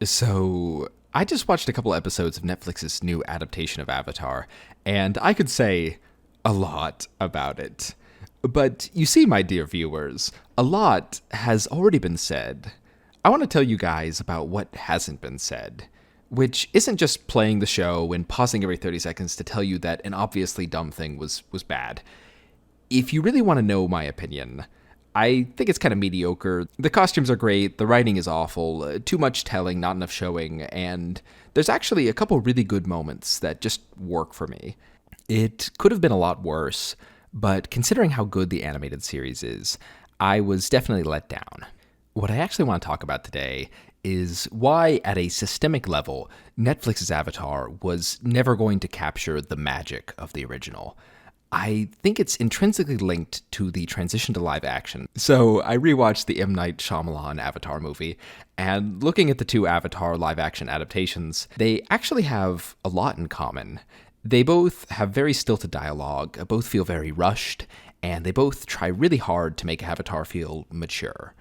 So, I just watched a couple episodes of Netflix's new adaptation of Avatar, and I could say a lot about it. But you see, my dear viewers, a lot has already been said. I want to tell you guys about what hasn't been said, which isn't just playing the show and pausing every 30 seconds to tell you that an obviously dumb thing was bad. If you really want to know my opinion, I think it's kind of mediocre. The costumes are great, the writing is awful, too much telling, not enough showing, and there's actually a couple really good moments that just work for me. It could have been a lot worse, but considering how good the animated series is, I was definitely let down. What I actually want to talk about today is why, at a systemic level, Netflix's Avatar was never going to capture the magic of the original. I think it's intrinsically linked to the transition to live action. So I rewatched the M. Night Shyamalan Avatar movie, and looking at the two Avatar live action adaptations, they actually have a lot in common. They both have very stilted dialogue, both feel very rushed, and they both try really hard to make Avatar feel mature.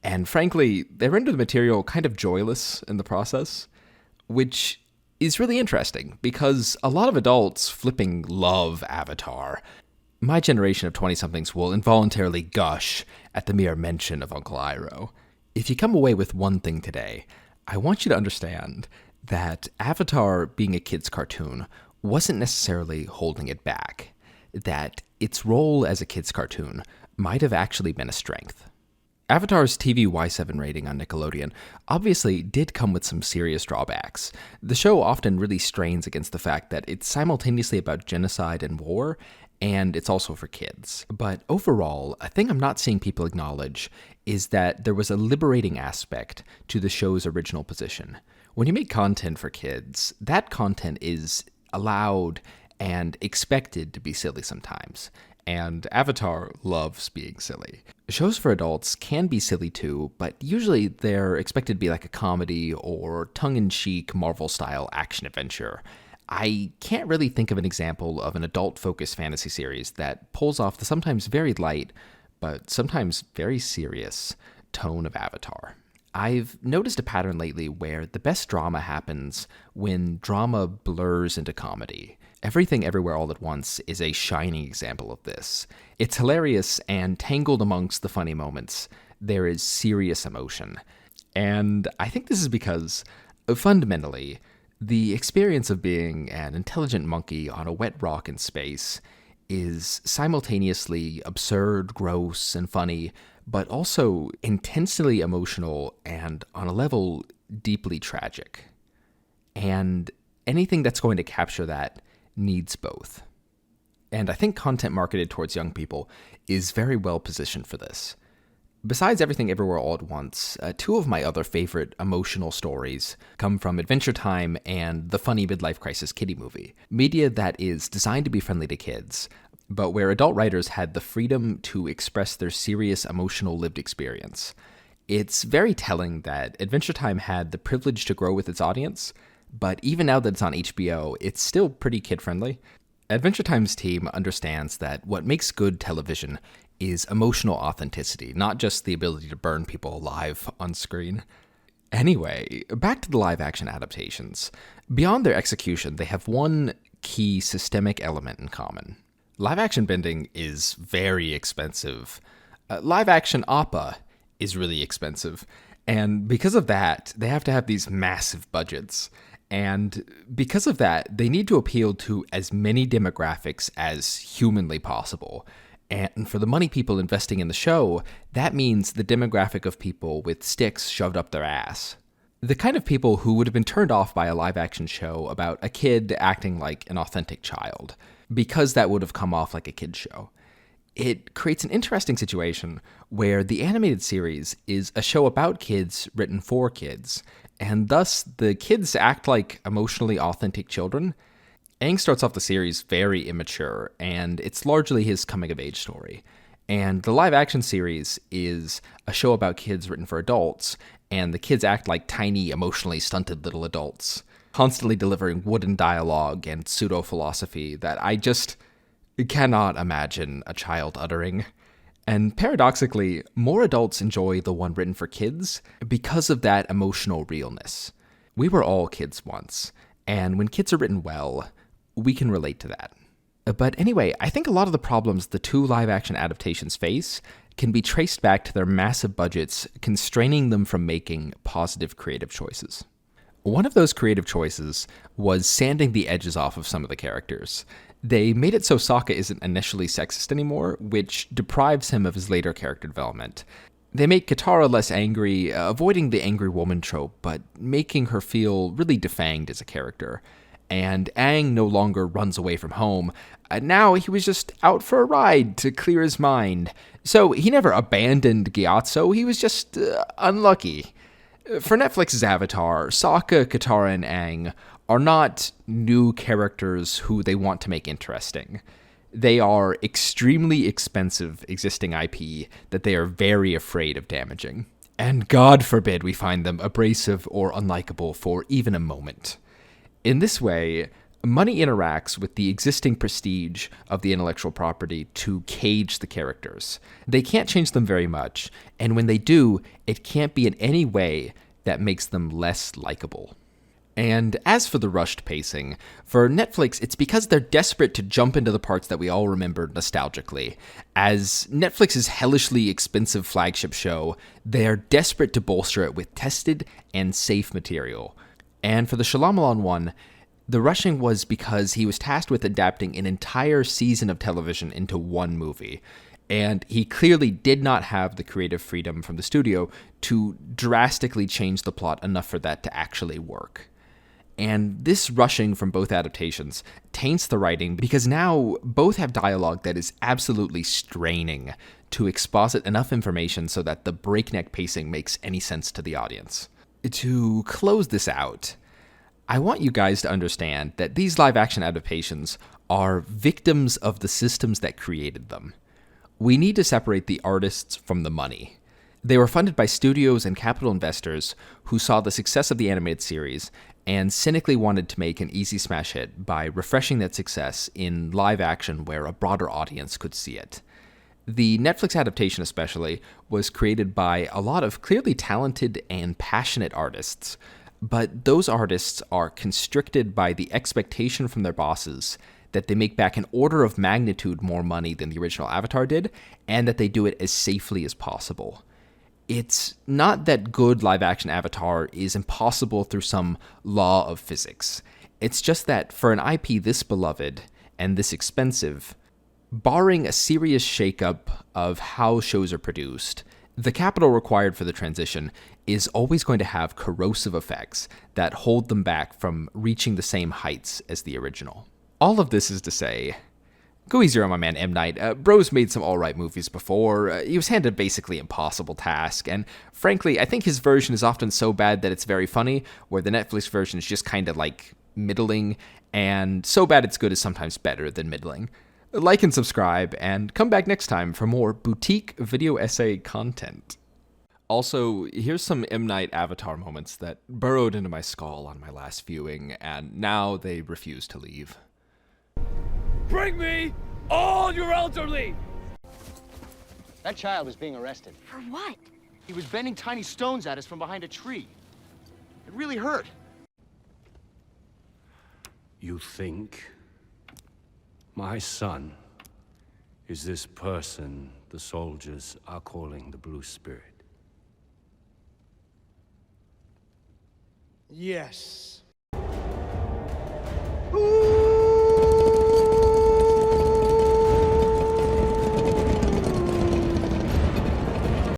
And frankly, they render the material kind of joyless in the process, which is really interesting because a lot of adults flipping love Avatar. My generation of 20-somethings will involuntarily gush at the mere mention of Uncle Iroh. If you come away with one thing today, I want you to understand that Avatar being a kid's cartoon wasn't necessarily holding it back, that its role as a kid's cartoon might have actually been a strength. Avatar's TV Y7 rating on Nickelodeon obviously did come with some serious drawbacks. The show often really strains against the fact that it's simultaneously about genocide and war, and it's also for kids. But overall, a thing I'm not seeing people acknowledge is that there was a liberating aspect to the show's original position. When you make content for kids, that content is allowed and expected to be silly sometimes. And Avatar loves being silly. Shows for adults can be silly too, but usually they're expected to be like a comedy or tongue-in-cheek Marvel-style action-adventure. I can't really think of an example of an adult-focused fantasy series that pulls off the sometimes very light, but sometimes very serious tone of Avatar. I've noticed a pattern lately where the best drama happens when drama blurs into comedy. Everything Everywhere All at Once is a shining example of this. It's hilarious, and tangled amongst the funny moments, there is serious emotion. And I think this is because, fundamentally, the experience of being an intelligent monkey on a wet rock in space is simultaneously absurd, gross, and funny, but also intensely emotional and, on a level, deeply tragic. And anything that's going to capture that needs both. And I think content marketed towards young people is very well positioned for this. Besides Everything Everywhere All at Once, two of my other favorite emotional stories come from Adventure Time and the funny midlife crisis kiddie movie. Media that is designed to be friendly to kids, but where adult writers had the freedom to express their serious emotional lived experience. It's very telling that Adventure Time had the privilege to grow with its audience, but even now that it's on HBO, it's still pretty kid-friendly. Adventure Time's team understands that what makes good television is emotional authenticity, not just the ability to burn people alive on screen. Anyway, back to the live-action adaptations. Beyond their execution, they have one key systemic element in common. Live-action bending is very expensive. Live-action Appa is really expensive, and because of that, they have to have these massive budgets. And because of that, they need to appeal to as many demographics as humanly possible. And for the money people investing in the show, that means the demographic of people with sticks shoved up their ass. The kind of people who would have been turned off by a live-action show about a kid acting like an authentic child, because that would have come off like a kid's show. It creates an interesting situation where the animated series is a show about kids written for kids, and thus the kids act like emotionally authentic children. Aang starts off the series very immature, and it's largely his coming-of-age story. And the live-action series is a show about kids written for adults, and the kids act like tiny, emotionally stunted little adults, constantly delivering wooden dialogue and pseudo-philosophy that I just cannot imagine a child uttering. And paradoxically, more adults enjoy the one written for kids because of that emotional realness. We were all kids once, and when kids are written well, we can relate to that. But anyway, I think a lot of the problems the two live-action adaptations face can be traced back to their massive budgets constraining them from making positive creative choices. One of those creative choices was sanding the edges off of some of the characters. They made it so Sokka isn't initially sexist anymore, which deprives him of his later character development. They make Katara less angry, avoiding the angry woman trope, but making her feel really defanged as a character. And Aang no longer runs away from home. Now he was just out for a ride to clear his mind. So he never abandoned Gyatso, he was just unlucky. For Netflix's Avatar, Sokka, Katara, and Aang are not new characters who they want to make interesting. They are extremely expensive existing IP that they are very afraid of damaging. And God forbid we find them abrasive or unlikable for even a moment. In this way, money interacts with the existing prestige of the intellectual property to cage the characters. They can't change them very much, and when they do, it can't be in any way that makes them less likable. And as for the rushed pacing, for Netflix, it's because they're desperate to jump into the parts that we all remember nostalgically. As Netflix's hellishly expensive flagship show, they are desperate to bolster it with tested and safe material. And for the Shyamalan one, the rushing was because he was tasked with adapting an entire season of television into one movie. And he clearly did not have the creative freedom from the studio to drastically change the plot enough for that to actually work. And this rushing from both adaptations taints the writing because now both have dialogue that is absolutely straining to exposit enough information so that the breakneck pacing makes any sense to the audience. To close this out, I want you guys to understand that these live-action adaptations are victims of the systems that created them. We need to separate the artists from the money. They were funded by studios and capital investors who saw the success of the animated series and cynically wanted to make an easy smash hit by refreshing that success in live action where a broader audience could see it. The Netflix adaptation especially was created by a lot of clearly talented and passionate artists, but those artists are constricted by the expectation from their bosses that they make back an order of magnitude more money than the original Avatar did, and that they do it as safely as possible. It's not that good live-action Avatar is impossible through some law of physics. It's just that for an IP this beloved and this expensive, barring a serious shakeup of how shows are produced, the capital required for the transition is always going to have corrosive effects that hold them back from reaching the same heights as the original. All of this is to say, go easy on my man M. Night. Bro's made some alright movies before. He was handed a basically impossible task, and frankly, I think his version is often so bad that it's very funny, where the Netflix version is just kind of like middling, and so bad it's good is sometimes better than middling. Like and subscribe, and come back next time for more boutique video essay content. Also, here's some M. Night Avatar moments that burrowed into my skull on my last viewing, and now they refuse to leave. Bring me all your elderly! That child is being arrested. For what? He was bending tiny stones at us from behind a tree. It really hurt. You think my son is this person the soldiers are calling the Blue Spirit? Yes. Ooh!